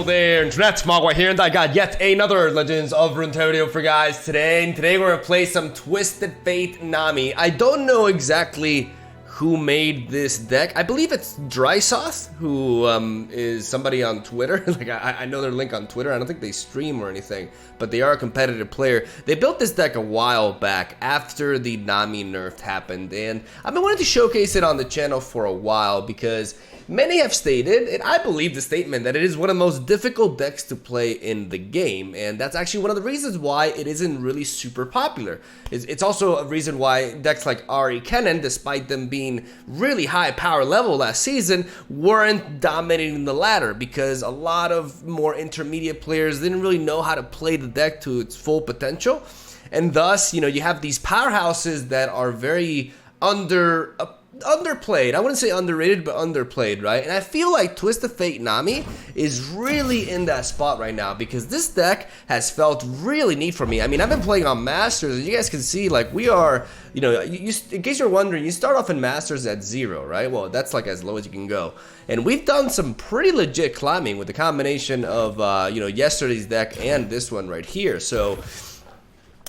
Hello there, Internet. MegaMogwai here, and I got yet another Legends of Runeterra video for you guys today. And today we're gonna play some Twisted Fate NAMI. I don't know exactly who made this deck. I believe it's Drysoth, who is somebody on Twitter. Like I know their link on Twitter. I don't think they stream or anything, but they are a competitive player. They built this deck a while back after the NAMI nerf happened, and I've been wanting to showcase it on the channel for a while because many have stated, and I believe the statement, that it is one of the most difficult decks to play in the game, and that's actually one of the reasons why it isn't really super popular. It's also a reason why decks like Ari Kennen, despite them being really high power level last season, weren't dominating the ladder, because a lot of more intermediate players didn't really know how to play the deck to its full potential, and thus, you know, you have these powerhouses that are very underplayed. I wouldn't say underrated, but underplayed, right? And I feel like Twisted Fate NAMI is really in that spot right now because this deck has felt really neat for me. I mean, I've been playing on Masters, and you guys can see, like, we are, you know, in case you're wondering, you start off in Masters at 0, right? Well, that's like as low as you can go. And we've done some pretty legit climbing with the combination of, you know, yesterday's deck and this one right here. So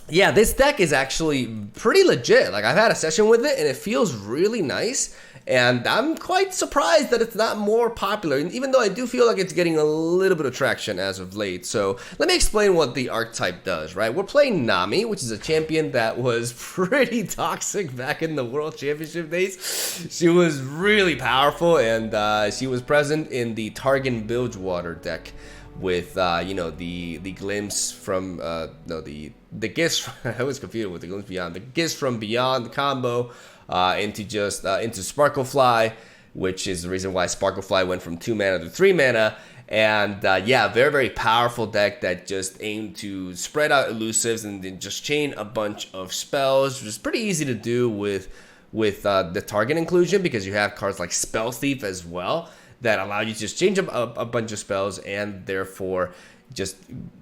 yeah, this deck is actually pretty legit. Like, I've had a session with it and it feels really nice, and I'm quite surprised that it's not more popular, even though I do feel like it's getting a little bit of traction as of late. So let me explain what the archetype does, right? We're playing NAMI, which is a champion that was pretty toxic back in the World Championship days. She was really powerful, and she was present in the Targon Bilgewater deck with you know, the glimpse from the gifts. I was confused with the glimpse beyond, the gifts from beyond combo into Sparklefly, which is the reason why Sparklefly went from 2 mana to 3 mana. And yeah, very powerful deck that just aimed to spread out elusives and then just chain a bunch of spells, which is pretty easy to do with the target inclusion, because you have cards like Spell Thief as well that allow you to just change up a bunch of spells and therefore just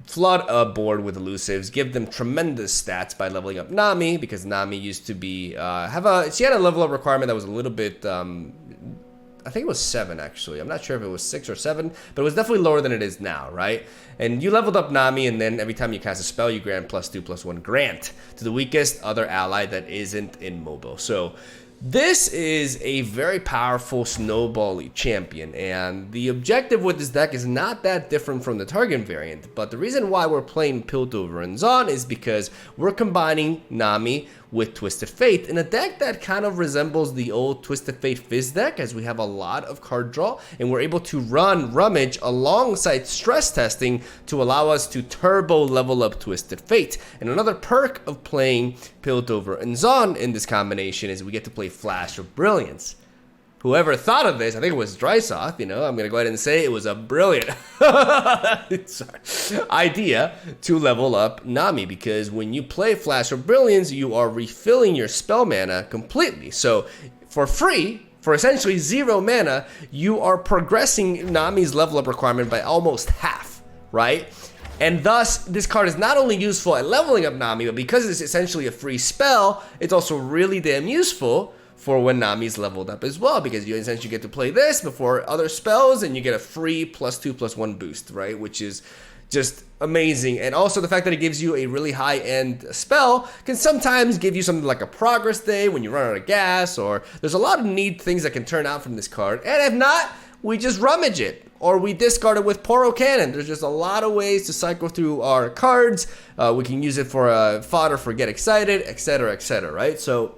flood a board with elusives, give them tremendous stats by leveling up NAMI, because NAMI used to be, she had a level up requirement that was a little bit, I think it was 7 actually. I'm not sure if it was 6 or 7, but it was definitely lower than it is now, right? And you leveled up NAMI, and then every time you cast a spell, you grant +2/+1 grant to the weakest other ally that isn't immobile. So this is a very powerful snowball-y champion, and the objective with this deck is not that different from the Targon variant, but the reason why we're playing Piltover and Zon is because we're combining NAMI with Twisted Fate in a deck that kind of resembles the old Twisted Fate Fizz deck, as we have a lot of card draw, and we're able to run Rummage alongside stress testing to allow us to turbo level up Twisted Fate. And another perk of playing Piltover and Zon in this combination is we get to play Flash of Brilliance. Whoever thought of this, I think it was Drysoth, you know, I'm going to go ahead and say it was a brilliant idea to level up NAMI, because when you play Flash of Brilliance, you are refilling your spell mana completely. So for free, for essentially 0 mana, you are progressing NAMI's level up requirement by almost half, right? And thus, this card is not only useful at leveling up NAMI, but because it's essentially a free spell, it's also really damn useful for when NAMI's leveled up as well, because you essentially get to play this before other spells, and you get a free +2/+1 boost, right? Which is just amazing. And also the fact that it gives you a really high-end spell can sometimes give you something like a progress day when you run out of gas, or there's a lot of neat things that can turn out from this card. And if not, we just rummage it, or we discard it with Poro Cannon. There's just a lot of ways to cycle through our cards. We can use it for fodder for Get Excited, etc., right? So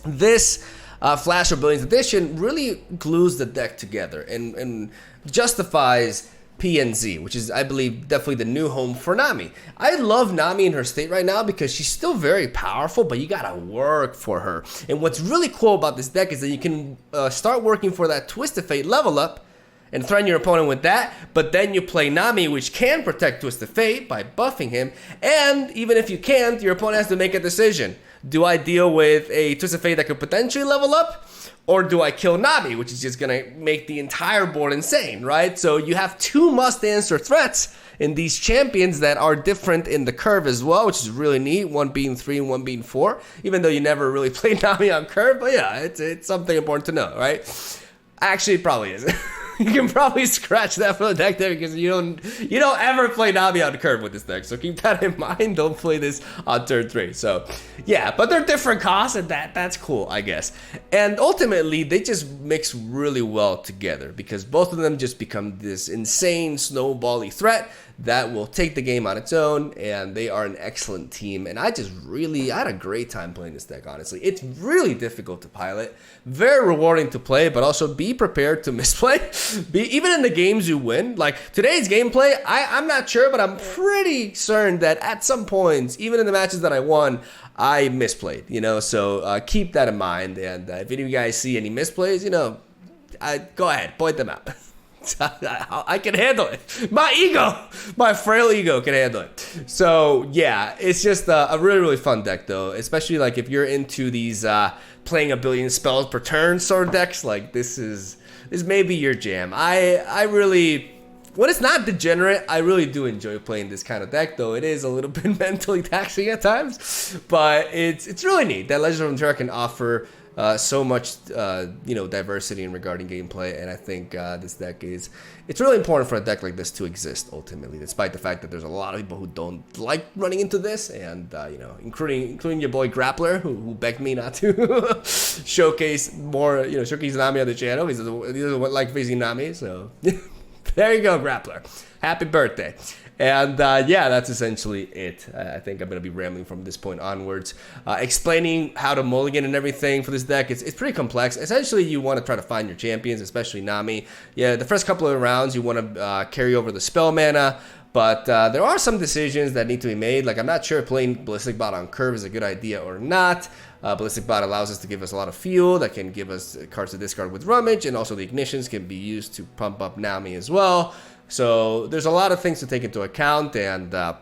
this Flash of Brilliance edition really glues the deck together and justifies PNZ, which is, I believe, definitely the new home for NAMI. I love NAMI in her state right now because she's still very powerful, but you gotta work for her. And what's really cool about this deck is that you can start working for that Twisted Fate level up and threaten your opponent with that, but then you play NAMI, which can protect Twisted Fate by buffing him, and even if you can't, your opponent has to make a decision. Do I deal with a Twisted Fate that could potentially level up, or do I kill NAMI, which is just gonna make the entire board insane, right? So you have 2 must-answer threats in these champions that are different in the curve as well, which is really neat, one being 3 and one being 4, even though you never really played NAMI on curve, but yeah, it's something important to know, right? Actually, it probably is. You can probably scratch that from the deck there because you don't ever play Nami on curve with this deck. So keep that in mind. Don't play this on turn 3. So yeah, but they're different costs, and that's cool, I guess. And ultimately, they just mix really well together because both of them just become this insane snowbally threat that will take the game on its own, and they are an excellent team. And I had a great time playing this deck, honestly. It's really difficult to pilot, very rewarding to play, but also be prepared to misplay. Even in the games you win, like today's gameplay, I'm not sure, but I'm pretty certain that at some points, even in the matches that I won, I misplayed, so keep that in mind. And if any of you guys see any misplays, go ahead, point them out. I can handle it. My frail ego can handle it. So yeah, it's just a really, really fun deck though, especially like if you're into these playing a billion spells per turn sort of decks. Like this may be your jam. I really, when it's not degenerate, I really do enjoy playing this kind of deck, though it is a little bit mentally taxing at times. But it's really neat that Legend of Runeterra can offer so much diversity in regarding gameplay, and I think this deck it's really important for a deck like this to exist ultimately, despite the fact that there's a lot of people who don't like running into this, and including your boy Grappler, who begged me not to showcase Nami on the channel. He doesn't like facing Nami, so there you go, Grappler. Happy birthday. And yeah, that's essentially it. I think I'm going to be rambling from this point onwards. Explaining how to mulligan and everything for this deck, it's pretty complex. Essentially, you want to try to find your champions, especially Nami. Yeah, the first couple of rounds, you want to carry over the spell mana. But there are some decisions that need to be made. Like, I'm not sure if playing Ballistic Bot on curve is a good idea or not. Ballistic Bot allows us to give us a lot of fuel. That can give us cards to discard with Rummage. And also the Ignitions can be used to pump up Nami as well. So there's a lot of things to take into account, and I'm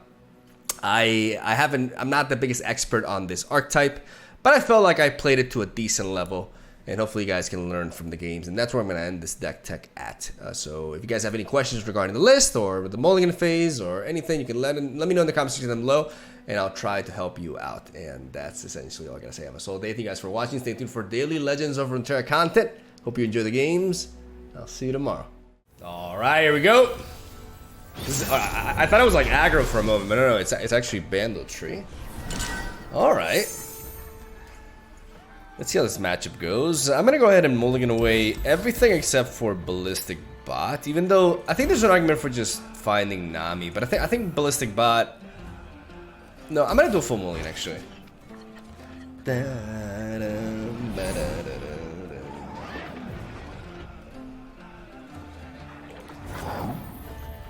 not the biggest expert on this archetype, but I felt like I played it to a decent level, and hopefully you guys can learn from the games, and that's where I'm going to end this deck tech at. So if you guys have any questions regarding the list or the mulligan phase or anything, you can let me know in the comment section down below, and I'll try to help you out. And that's essentially all I gotta say. Have a solid day. Thank you guys for watching. Stay tuned for daily Legends of Runeterra content. Hope you enjoy the games. I'll see you tomorrow. Alright, here we go. I thought it was like aggro for a moment, but no, it's actually Bandle tree. Alright. Let's see how this matchup goes. I'm gonna go ahead and mulligan away everything except for Ballistic Bot, even though I think there's an argument for just finding Nami, but I think Ballistic Bot. No, I'm gonna do a full mulligan actually.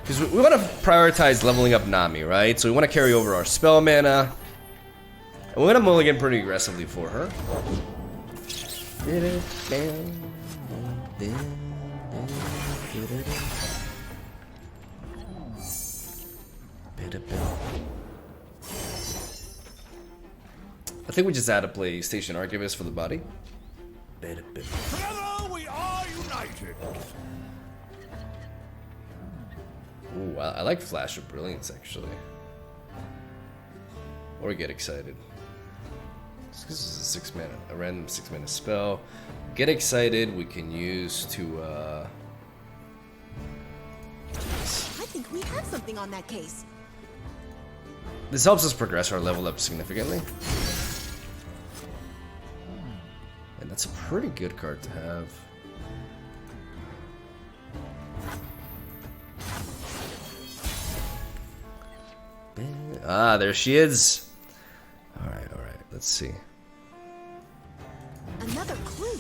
Because we want to prioritize leveling up Nami, right? So we want to carry over our spell mana. And we're going to mulligan pretty aggressively for her. I think we just had to play Station Archivist for the body. Together we are united. Ooh, I like Flash of Brilliance, actually. Or Get Excited. This is a random 6 mana spell. Get Excited we can use to, I think we have something on that case. This helps us progress our level up significantly. And that's a pretty good card to have. Ah, there she is. Alright, let's see. Another clue.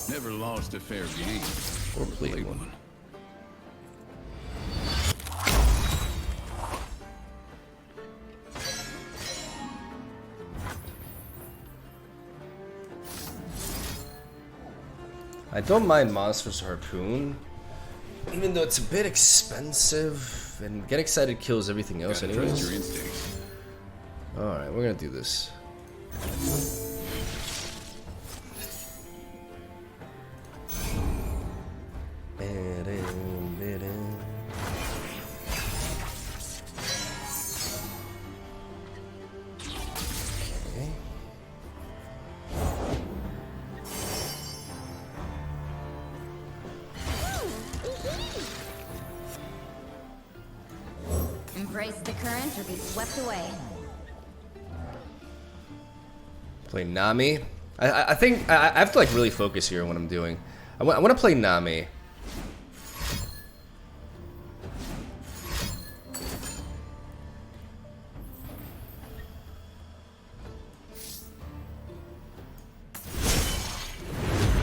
Never lost a fair game. Or played one. I don't mind Monstrous Harpoon, even though it's a bit expensive, and Get Excited kills everything else anyways. Alright, we're gonna do this. Embrace the current or be swept away. Play Nami. I think I have to like really focus here on what I'm doing. I want to play Nami.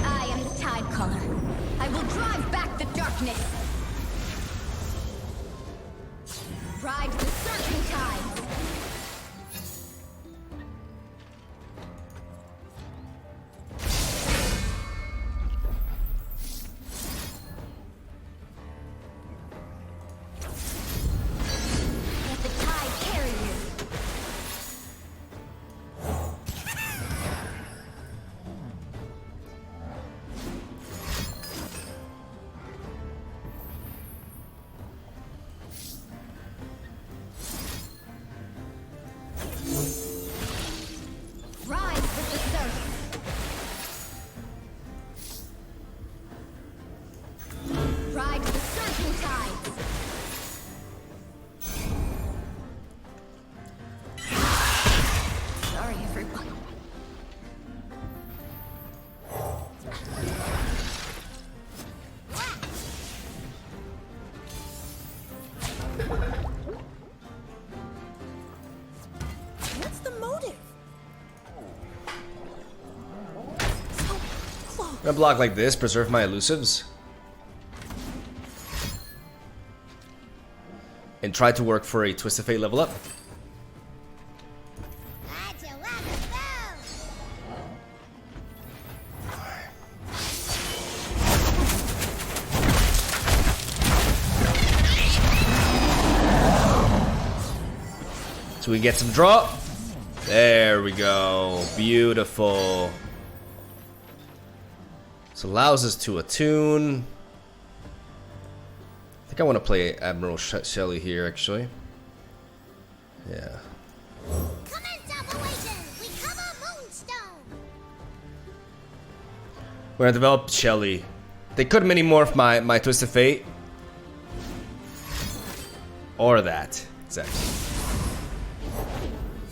I am the Tide Caller. I will drive back the darkness. Ride the surging tides. Let the tide carry you. Rise with the surf. Ride the surging tides. Sorry, everyone. What's the motive? So close. I'm gonna block like this, preserve my elusives. And try to work for a Twist of Fate level up. So we get some drop. There we go. Beautiful. This allows us to attune. I think I want to play Admiral Shelley here, actually. Yeah. Commence operation! We cover Moonstone! We're gonna develop Shelley. They could mini morph my Twist of Fate. Or that. Exactly.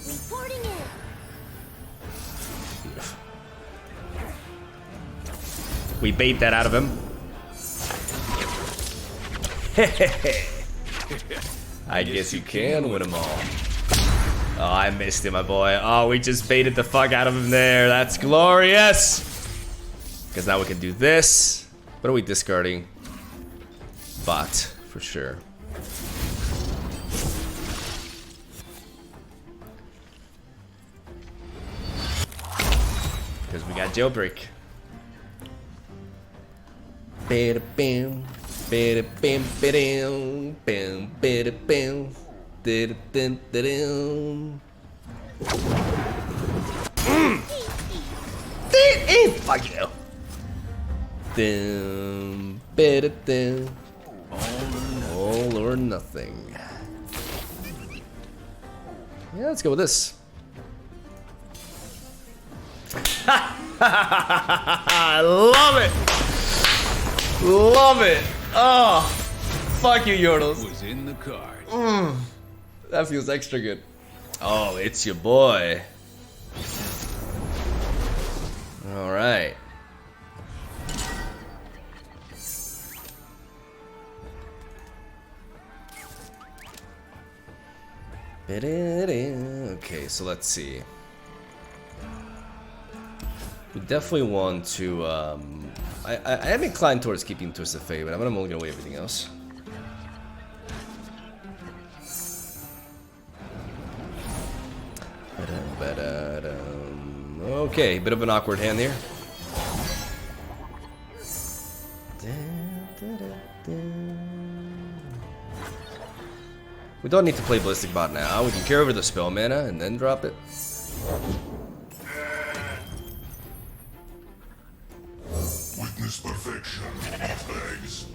Reporting in! Beautiful. We bait that out of him. I guess you can win them all. Oh, I missed it, my boy. Oh, we just baited the fuck out of him there. That's glorious. Because now we can do this. What are we discarding? Bot, for sure. Because we got jailbreak. Bam, bam, bam, bam, bam, bam, bam, bam. Fuck you. Dum, bada, dum. All or nothing. Yeah, let's go with this. I love it. Love it. Oh, fuck you, Yordles. Was in the card. That feels extra good. Oh, it's your boy. All right. Okay, so let's see. We definitely want to. I am inclined towards keeping Twist of Fate, but I'm gonna mulligan away everything else. Okay, bit of an awkward hand here. We don't need to play Ballistic Bot now. We can carry over the spell mana and then drop it. Witness perfection, legs.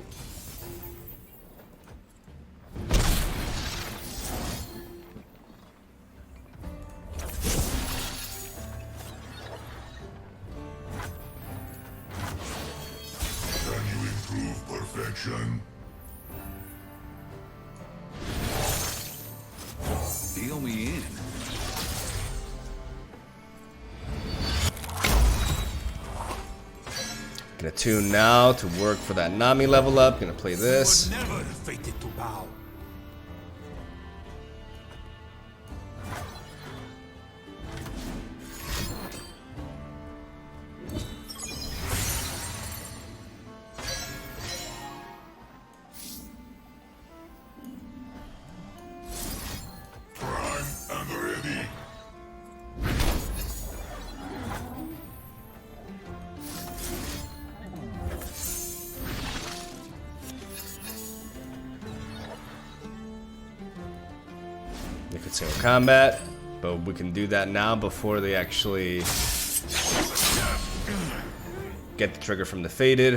Can you improve perfection? Reel me in. Gonna tune now to work for that NAMI level up. Gonna play this. Never fated to bow. Prime and ready. They could single combat, but we can do that now before they actually get the trigger from the faded.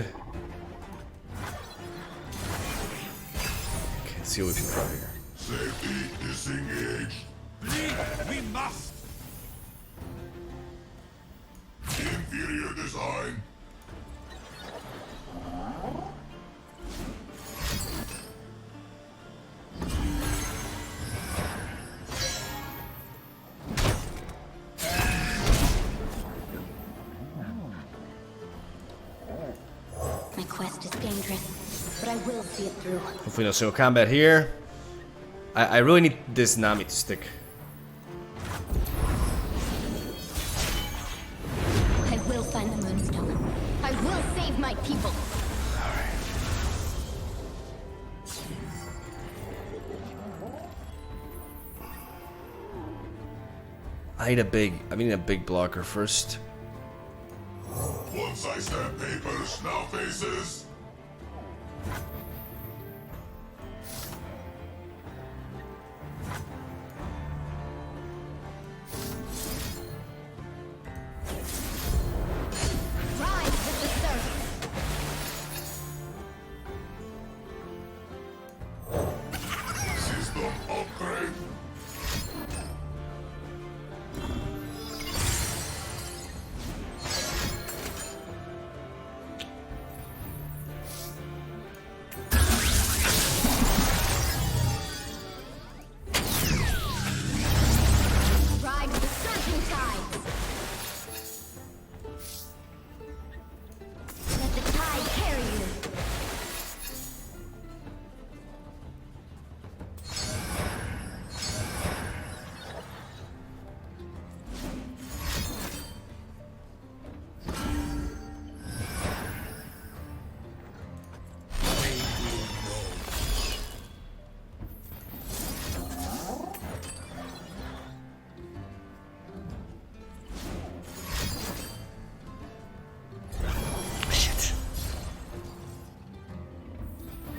Okay, let's see what we can draw here. Safety disengaged. Lead, we must. Inferior design. My quest is dangerous, but I will see it through. Hopefully no single combat here. I really need this NAMI to stick. I will find the Moonstone. I will save my people. I need a big blocker first. Once I stamp papers, now faces. Rise with the surf. System upgrade. Ride with the surging tides. Let the tide carry you.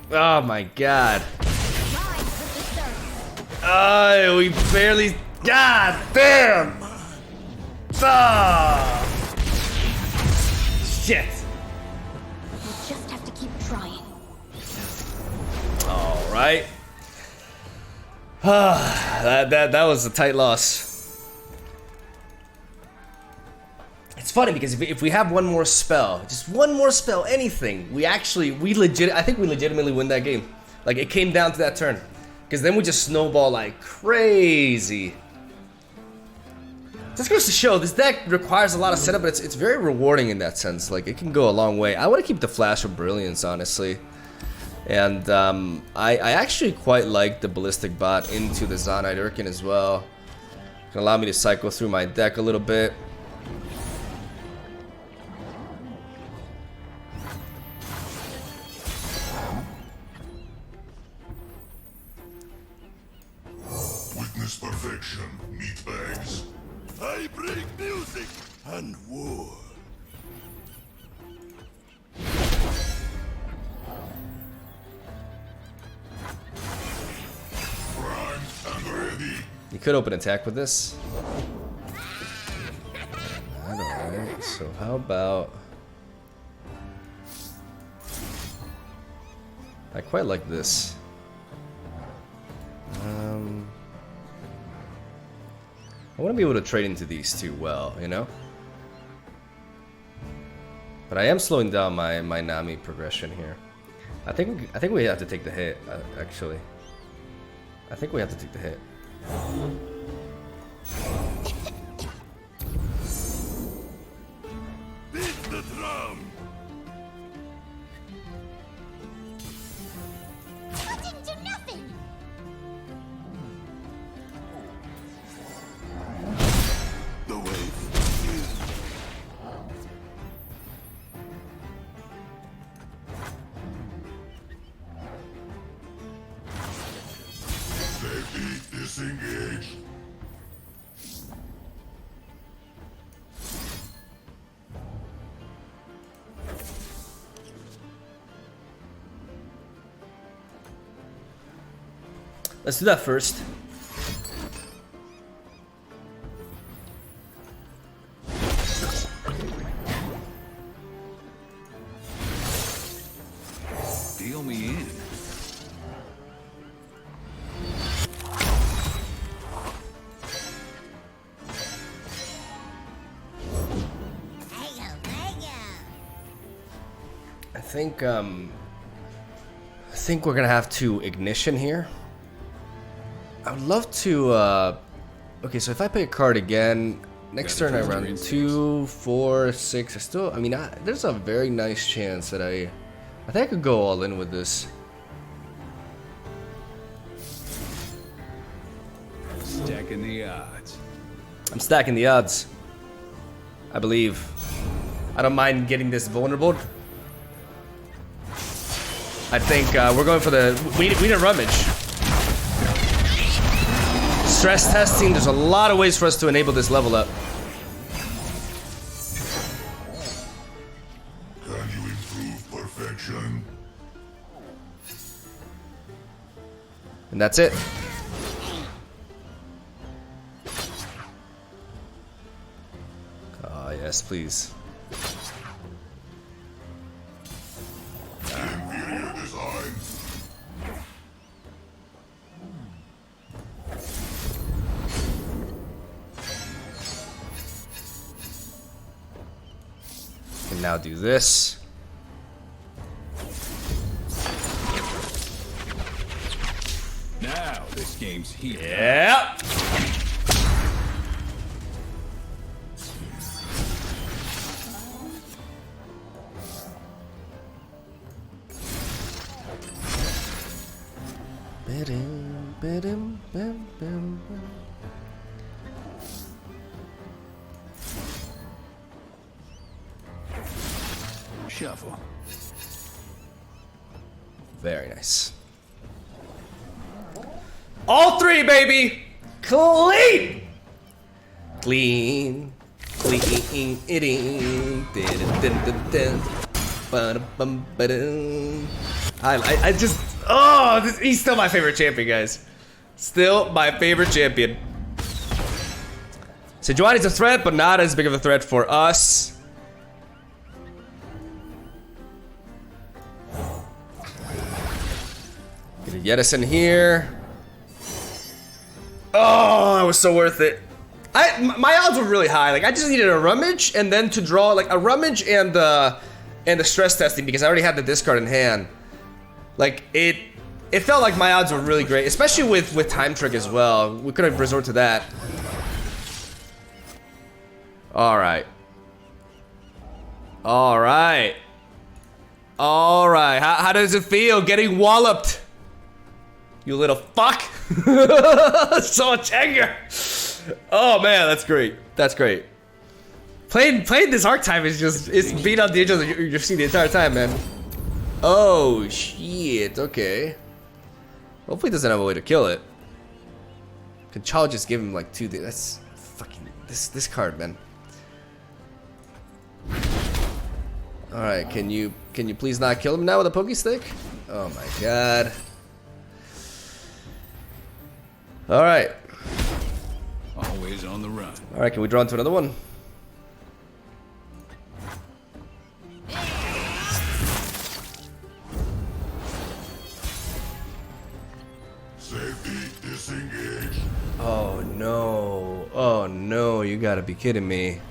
Oh my god. Ride with the surf. Oh, we barely. God damn! Ah! Shit! We'll just have to keep trying. Alright. that was a tight loss. It's funny because if we have one more spell, just one more spell, anything, I think we legitimately win that game. Like, it came down to that turn. Because then we just snowball like crazy. This goes to show, this deck requires a lot of setup, but it's very rewarding in that sense. Like, it can go a long way. I want to keep the Flash of Brilliance, honestly. And I actually quite like the Ballistic Bot into the Zonite Urkin as well. Can allow me to cycle through my deck a little bit. Witness perfection, meatbags. I bring music and war. Prime and ready. You could open attack with this. Alright, so how about... I quite like this. I want to be able to trade into these two well, you know? But I am slowing down my NAMI progression here. I think we have to take the hit, actually. I think we have to take the hit. Beat the drum. Cutting to nothing. The wave is Safety disengaged. Let's do that first. deal me in. I think we're gonna have to ignition here. I would love to. Okay, so if I play a card again, next turn I run 2, 4, 6. I mean, there's a very nice chance that I think I could go all in with this. Stacking the odds. I'm stacking the odds. I believe. I don't mind getting this vulnerable. I think we're going for the. We need a rummage. Stress testing. There's a lot of ways for us to enable this level up. Can you improve perfection? And that's it. Oh, yes, please. Inferior design. Can now do this. Now this game's heating. Yep. Shuffle. Very nice. All three, baby! Clean! Clean. Clean. I just... Oh, he's still my favorite champion, guys. Still my favorite champion. Sejuani's a threat, but not as big of a threat for us. Get a Yedison here. Oh, that was so worth it. My odds were really high. Like, I just needed a rummage and then to draw like a rummage and the stress testing because I already had the discard in hand. Like it felt like my odds were really great, especially with time trick as well. We could have resorted to that. All right. All right. All right. How does it feel getting walloped? You little fuck. So much anger. Oh man, that's great. That's great. Playing this archetype is just, it's beat on the edge of your seat the entire time, man. Oh shit, okay. Hopefully it doesn't have a way to kill it. Can Chal just give him like 2 days? That's fucking this card, man. Alright, can you please not kill him now with a pokey stick? Oh my god. Alright. Always on the run. Alright, can we draw into another one? Safety disengaged. Oh no. Oh no, you gotta be kidding me.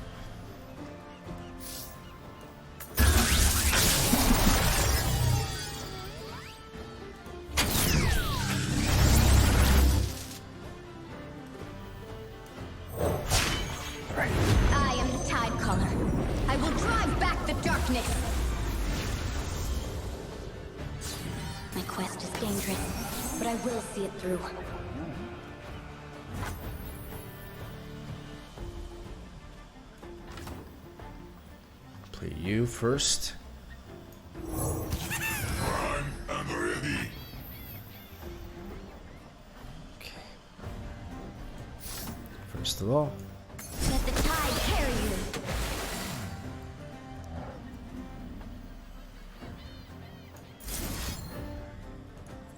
I will drive back the darkness. My quest is dangerous, but I will see it through. Play you first. I'm ready. Okay. First of all. Let the tide carry you.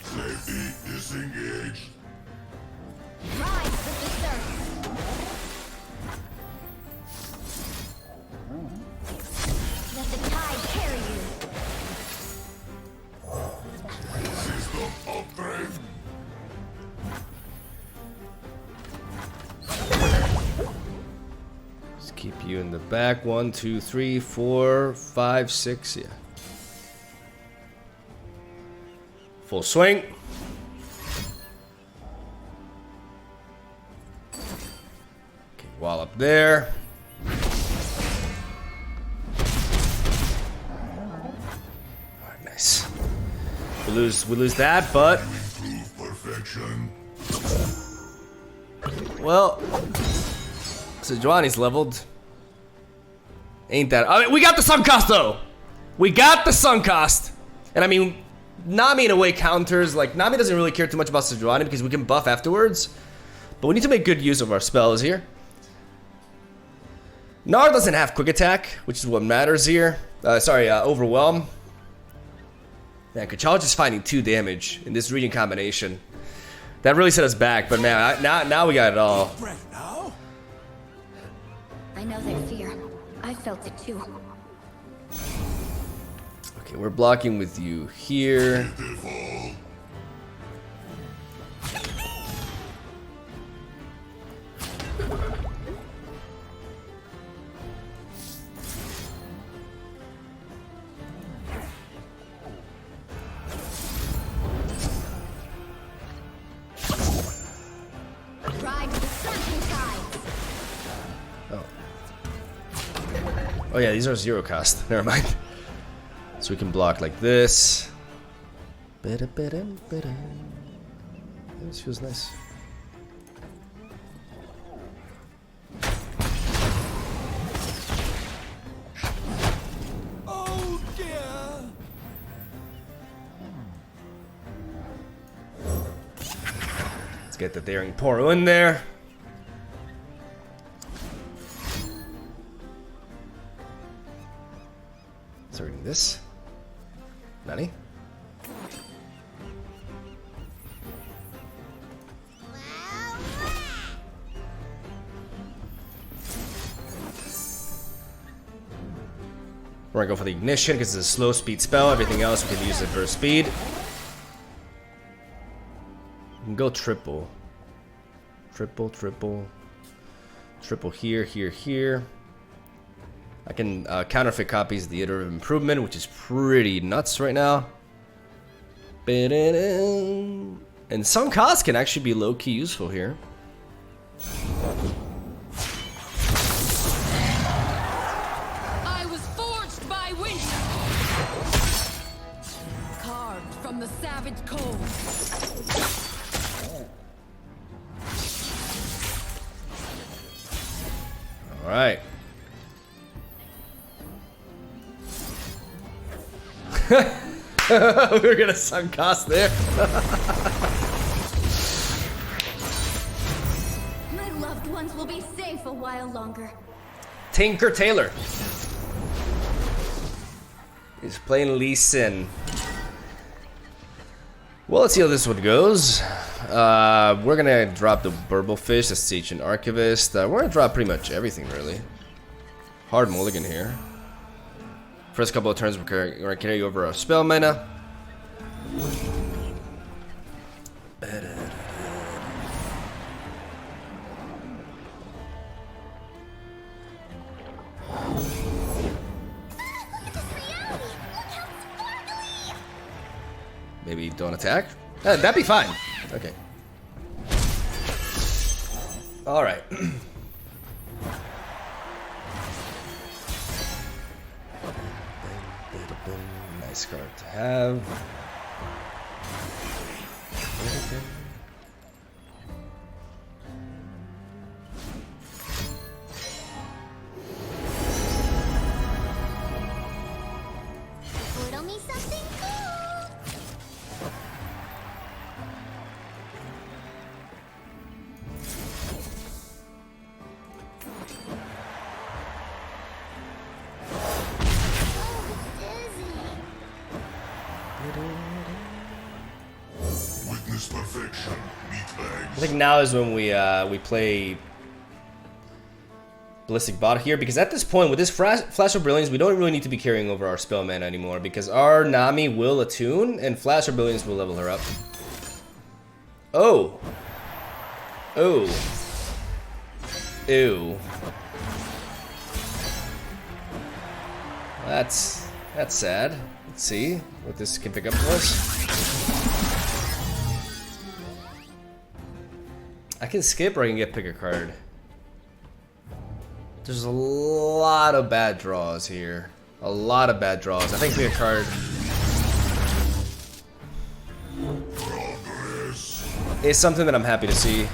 Safety disengaged. Rise with the surf. Let the tide carry you. System upgrade. Just keep you in the back. 1, 2, 3, 4, 5, 6. Yeah. Full swing. Okay, wall up there. Alright, nice. We lose that, but Improve perfection. well, Sejuani's leveled. Ain't that? I mean, we got the sun cost though. We got the sun cost, and I mean, NAMI in a way counters. Like NAMI doesn't really care too much about Sejuani because we can buff afterwards. But we need to make good use of our spells here. Gnar doesn't have quick attack, which is what matters here. Overwhelm. Man, Kachal just finding 2 damage in this region combination. That really set us back, but man, now we got it all. I know their fear. I felt it too. Okay, we're blocking with you here. Pitiful. Ride the surging tides. Oh yeah, these are 0 cost. Never mind. So we can block like this. This feels nice. Oh dear. Let's get the Daring Poro in there. Starting this. Nani? We're gonna go for the ignition because it's a slow speed spell. Everything else we can use it for speed. We can go triple. Triple, triple. Triple here, here, here. I can counterfeit copies of the iterative improvement, which is pretty nuts right now. And some costs can actually be low-key useful here. I was forged by winter, carved from the savage cold. All right. We're gonna sunk cost there. My loved ones will be safe a while longer. Tinker Tailor. He's playing Lee Sin. Well, let's see how this one goes. We're gonna drop the Burblefish, the Sage and Archivist. We're gonna drop pretty much everything, really. Hard mulligan here. First couple of turns, we're gonna carry over our spell mana. Maybe don't attack? That'd be fine. Okay. Alright. nice card to have. Riddle me something cool. Witness perfection, meatbags. I think now is when we play Ballistic Bot here, because at this point with this Flash of Brilliance, we don't really need to be carrying over our spell mana anymore, because our Nami will attune and Flash of Brilliance will level her up. Oh. Oh. Ew. That's sad. Let's see what this can pick up for us. I can skip or I can get pick a card. There's a lot of bad draws here. A lot of bad draws. I think pick a card. Is something that I'm happy to see.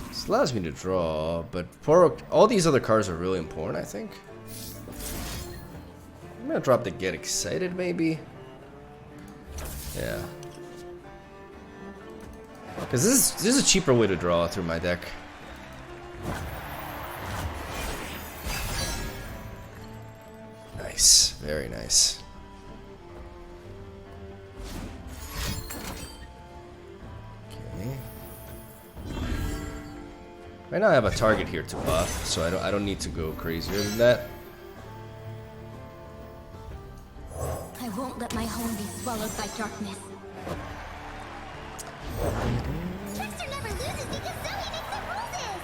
This allows me to draw, but all these other cards are really important, I think. I'm gonna drop the Get Excited, maybe. Yeah. Because this is a cheaper way to draw through my deck. Nice. Very nice. Okay. Right now I have a target here to buff, so I don't need to go crazier than that. I won't let my home be swallowed by darkness. Trickster never loses because Zoe makes the roses.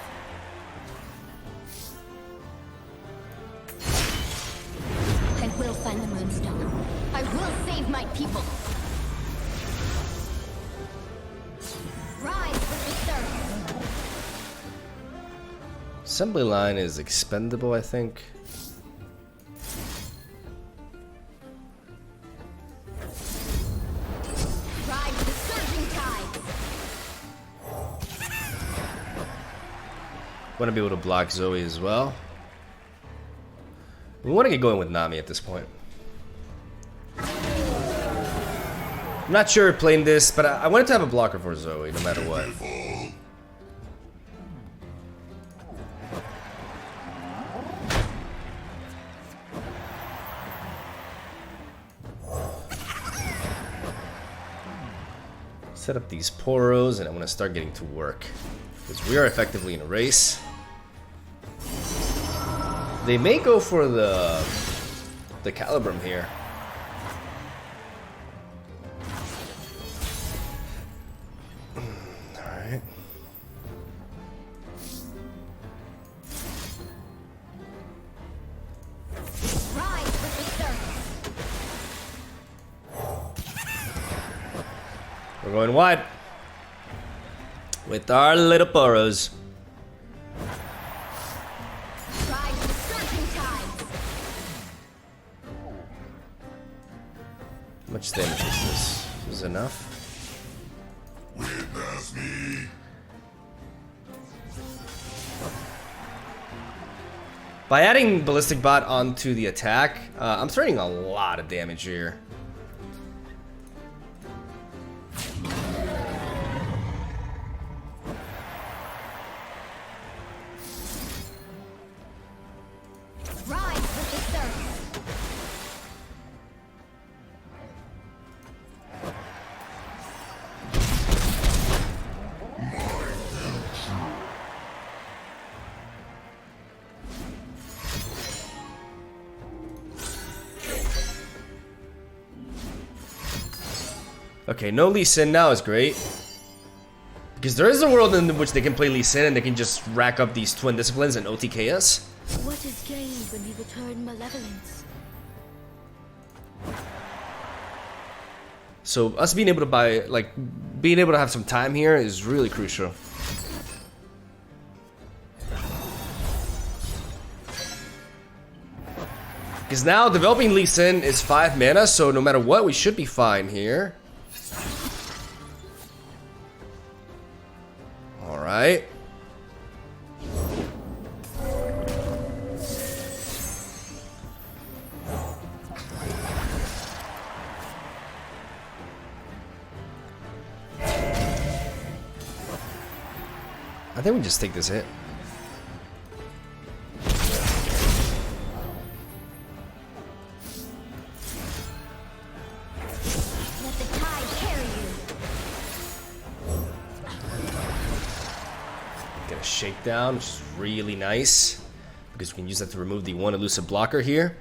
I will find the Moonstone. I will save my people. Rise with the surf. Assembly line is expendable, I think. Ride the surging tide. Want to be able to block Zoe as well. We want to get going with Nami at this point. I'm not sure playing this, but I wanted to have a blocker for Zoe no matter what. Set up these poros and I want to start getting to work, because we are effectively in a race. They may go for the Calibrum here. Alright. Rise with the surf. We're going wide with our little poros. Ride the surging tides. How much damage is this? Is enough? Witness me. By adding Ballistic Bot onto the attack, I'm threatening a lot of damage here. Rise with the surf. Okay, no Lee Sin now is great. Because there is a world in which they can play Lee Sin and they can just rack up these Twin Disciplines and OTK us. What is gained when we return malevolence? So us being able to buy, like, being able to have some time here is really crucial. Because now developing Lee Sin is 5 mana, so no matter what, we should be fine here. Alright. I think we just take this hit. Let the tide carry you. Get a shakedown, which is really nice because we can use that to remove the one elusive blocker here.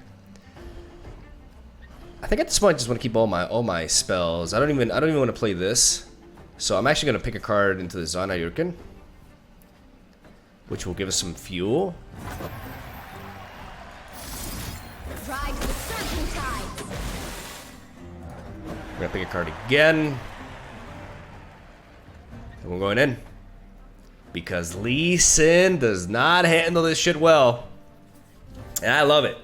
I think at this point I just want to keep all my spells. I don't even want to play this, so I'm actually gonna pick a card into the Zana Yurkin, which will give us some fuel. Drive the surging tides. We're gonna pick a card again, and we're going in because Lee Sin does not handle this shit well, and I love it.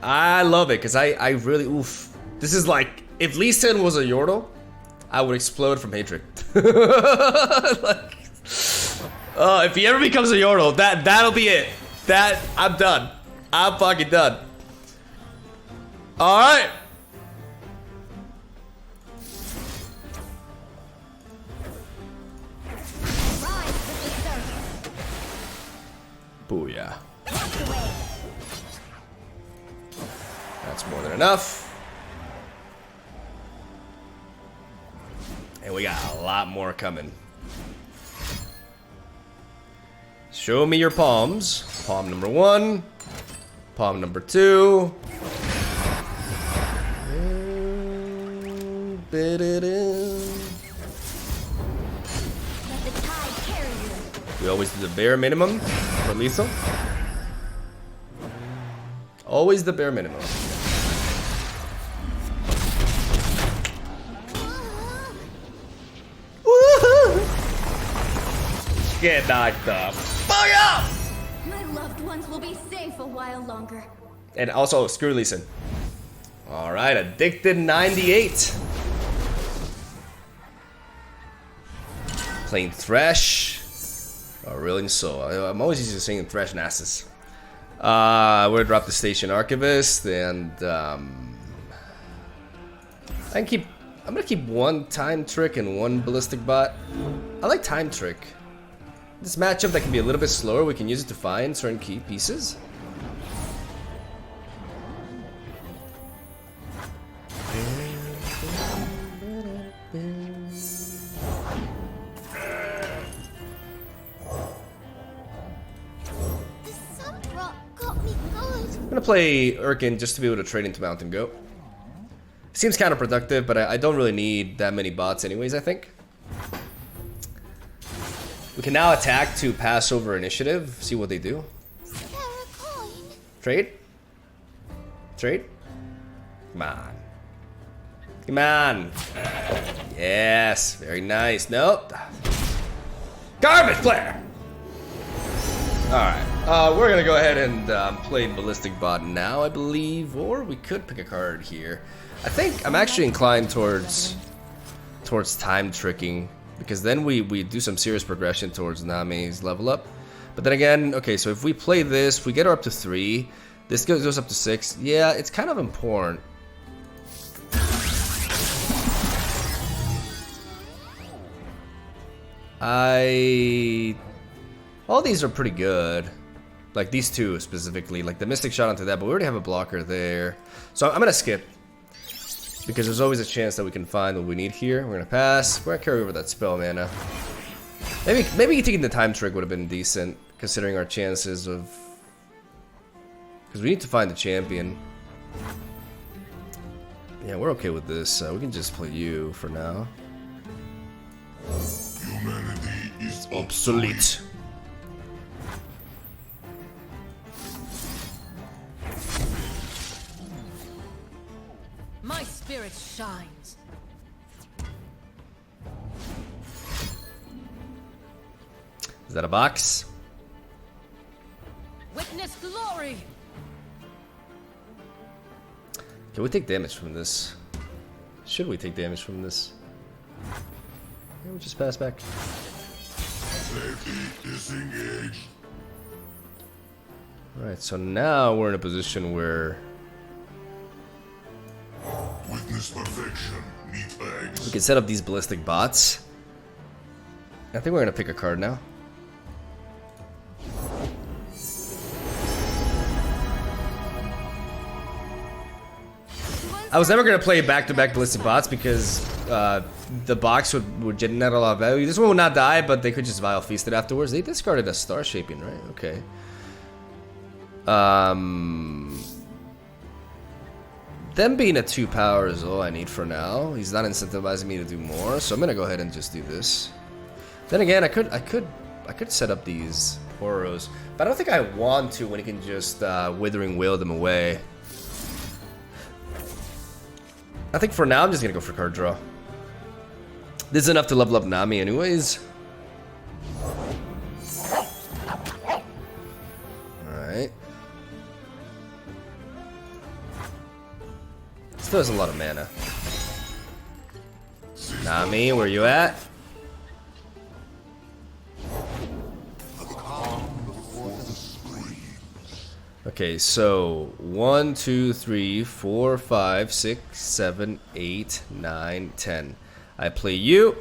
I love it because I really oof. This is like if Lee Sin was a Yordle, I would explode from hatred. Like, if he ever becomes a Yordle, that'll be it. I'm done. I'm fucking done. All right. Rise with the surge. Booyah. Walk away. That's more than enough. And we got a lot more coming. Show me your palms. Palm number 1. Palm number 2. Let the tide carry you. We always do the bare minimum for lethal. Always the bare minimum. Get knocked up. Fuck up! My loved ones will be safe a while longer. And also, screw Lee Sin. Alright, Addicted 98. Playing Thresh. Oh, really? So, I'm always used to saying Thresh Nasus. We're gonna drop the Station Archivist, and I'm gonna keep 1 Time Trick and 1 Ballistic Bot. I like Time Trick. This matchup that can be a little bit slower, we can use it to find certain key pieces. The sun rock got me good. I'm gonna play Urkin just to be able to trade into Mountain Goat. Seems counterproductive, but I don't really need that many bots anyways, I think. We can now attack to pass over initiative, see what they do. Spare a coin. Trade? Trade? Come on. Come on. Yes, very nice. Nope. Garbage player! Alright, we're gonna go ahead and play Ballistic Bot now, I believe. Or we could pick a card here. I think I'm actually inclined towards time tricking, because then we do some serious progression towards Nami's level up. But then again, okay, so if we play this, we get her up to 3. This goes up to 6. Yeah, it's kind of important. All these are pretty good. Like these two specifically, like the Mystic Shot onto that, but we already have a blocker there. So I'm gonna skip, because there's always a chance that we can find what we need here. We're gonna pass. We're gonna carry over that spell mana. Maybe taking the Time Trick would have been decent, considering our chances of... Because we need to find the champion. Yeah, we're okay with this. We can just play you for now. Humanity is Obsolete. My spirit shines. Is that a box? Witness glory. Can we take damage from this? Should we take damage from this? Can we just pass back? Safety disengaged. Alright, so now we're in a position where Witness perfection. Meatbags. we can set up these ballistic bots. I think we're gonna pick a card now. I was never gonna play back-to-back ballistic bots because the box would generate a lot of value. This one will not die, but they could just Vile Feast it afterwards. They discarded a Star Shaping, right? Okay. Them being a 2 power is all I need for now. He's not incentivizing me to do more, so I'm gonna go ahead and just do this. Then again, I could set up these Oros, but I don't think I want to when he can just Withering Wail them away. I think for now I'm just gonna go for card draw. This is enough to level up Nami anyways. Alright. Still has a lot of mana. Nami, where you at? Okay, so 1, 2, 3, 4, 5, 6, 7, 8, 9, 10. I play you,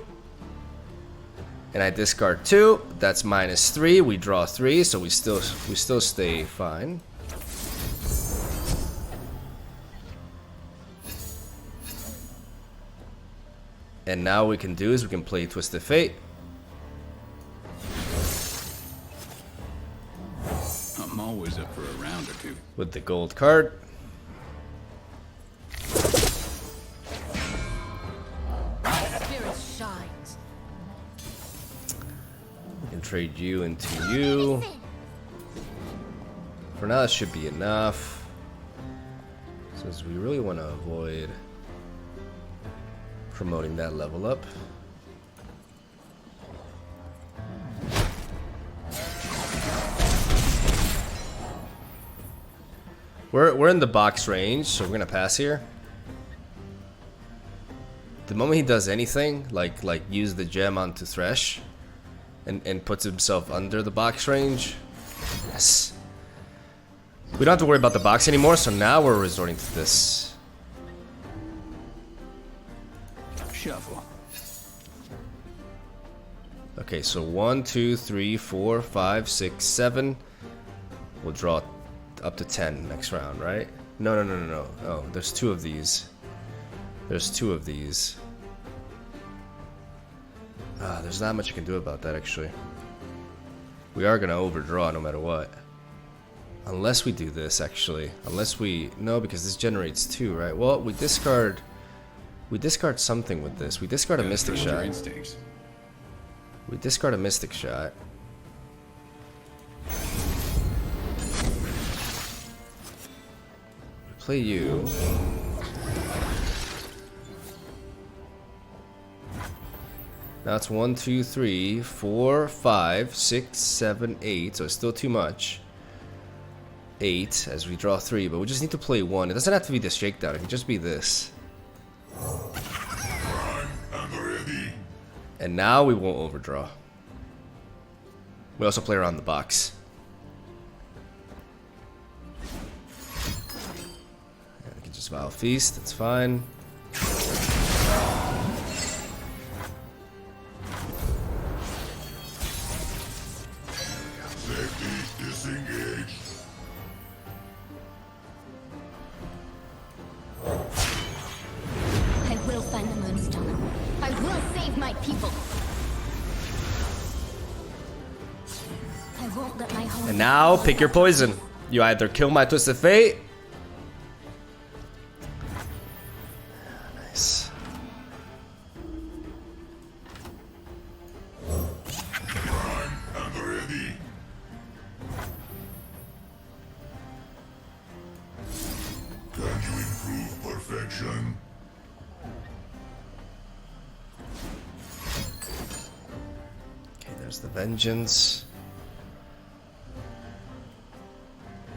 and I discard 2. That's -3. We draw 3, so we still stay fine. And now what we can do is we can play Twisted Fate. I'm always up for a round or two. With the gold card. Spirit shines. We can trade you into you. For now, that should be enough. Since we really want to avoid promoting that level up. We're in the box range, so we're gonna pass here. The moment he does anything, like use the gem onto Thresh, and puts himself under the box range, yes. We don't have to worry about the box anymore, so now we're resorting to this. Shuffle. Okay, so 1, 2, 3, 4, 5, 6, 7. We'll draw up to 10 next round, right? No. Oh, there's 2 of these. There's 2 of these. There's not much you can do about that, actually. We are gonna overdraw no matter what. Unless we do this, actually. Unless we... No, because this generates 2, right? Well, we discard... We discard something with this. We discard a Mystic Trust your Shot. instincts. We discard a Mystic Shot. Play you. Now it's 1, 2, 3, 4, 5, 6, 7, 8. So it's still too much. 8 as we draw 3, but we just need to play 1. It doesn't have to be this shakedown. It can just be this. I'm ready. And now we won't overdraw. We also play around the box. And we can just Vile Feast. That's fine. Safety disengaged. I will find the Moonstone. I will save my people. I won't let my home. And now pick your poison. You either kill my Twisted Fate. Nice. I'm ready. Can you improve perfection? Okay, there's the Vengeance.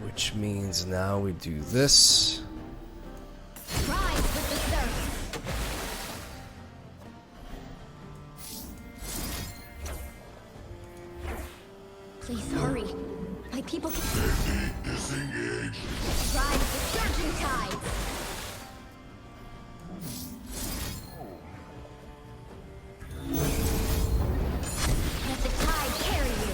Which means now we do this. Please hurry. My people can Safety disengage. ride the surging tides. Let the tide carry you.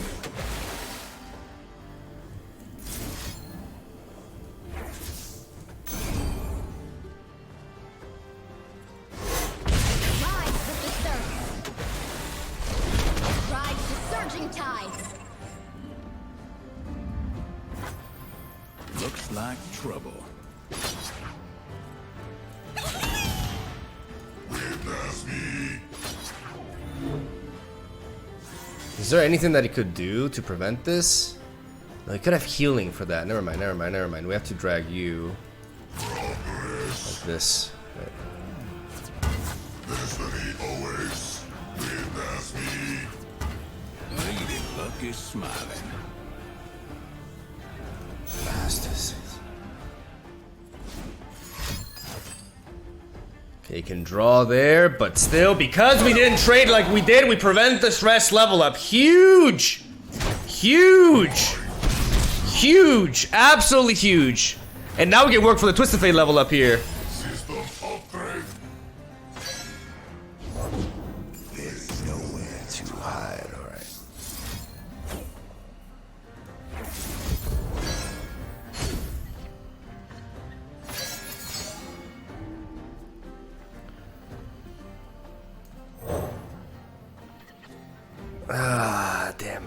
Ride with the surf. Ride the surging tides. Looks like trouble. Witness me. Is there anything that he could do to prevent this? No, he could have healing for that. Never mind, never mind, never mind. We have to drag you like this. Right. Destiny awaits. Witness me. Lady Luck is smiling. Bastards. Okay, he can draw there, but still, because we didn't trade like we did, we prevent the stress level up. Huge! Huge! Huge! Absolutely huge! And now we can work for the Twisted Fate level up here. System upgrade. There's nowhere to hide, alright. Ah, damn.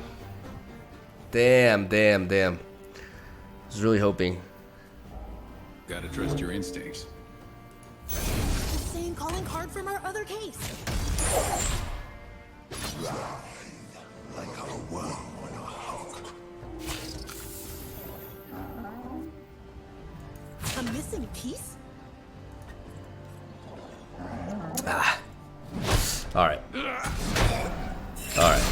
Damn. I was really hoping. Gotta trust your instincts. Just saying, calling card from our other case. Like a worm on a hook. A missing piece? Alright. Alright.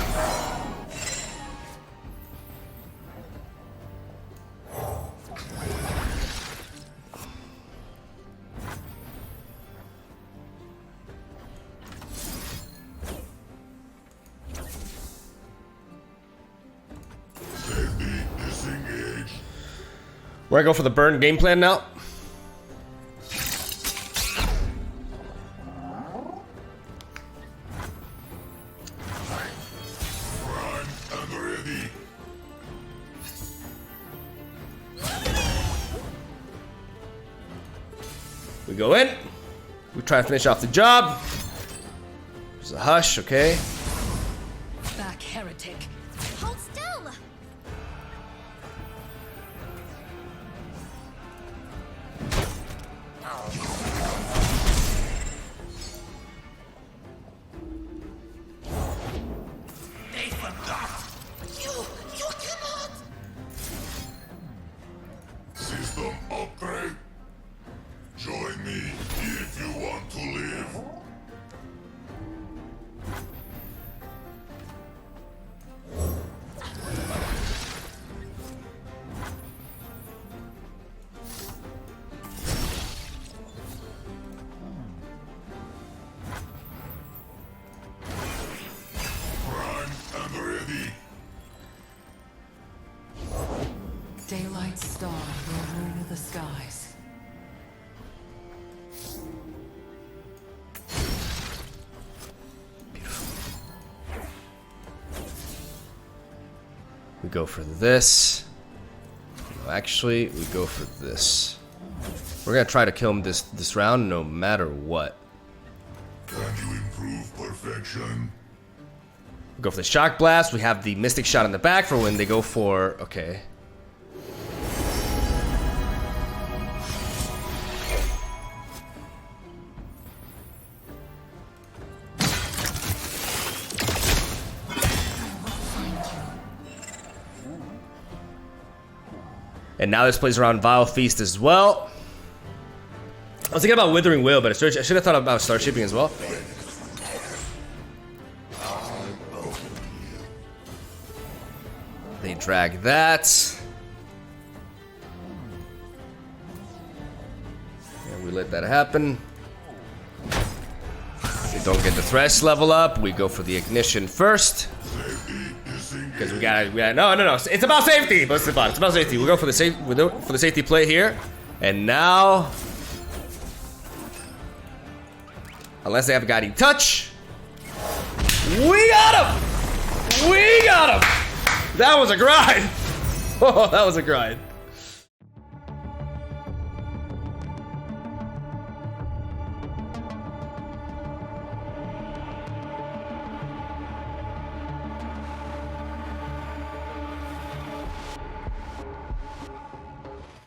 Safety disengage. We're gonna go for the burn game plan now. Prime and ready. We go in. We try to finish off the job. There's a hush, okay? Back, heretic. Hold still. You cannot! System upgrade. Join me if you want to live. Prime and ready. Daylight star, the moon of the skies. We go for this. No, actually, we go for this. We're gonna try to kill him this round no matter what. Can you improve perfection? We go for the shock blast. We have the mystic shot in the back for when they go for okay. And now this plays around Vile Feast as well. I was thinking about Withering Will, but I should have thought about Starshipping as well. They drag that. And we let that happen. They don't get the Thresh level up. We go for the Ignition first. Safety disengage. because we got no. It's about safety. It's about safety. We'll go for the safety play here, and now, unless they have a guiding touch, we got him. We got him. That was a grind. Oh, that was a grind.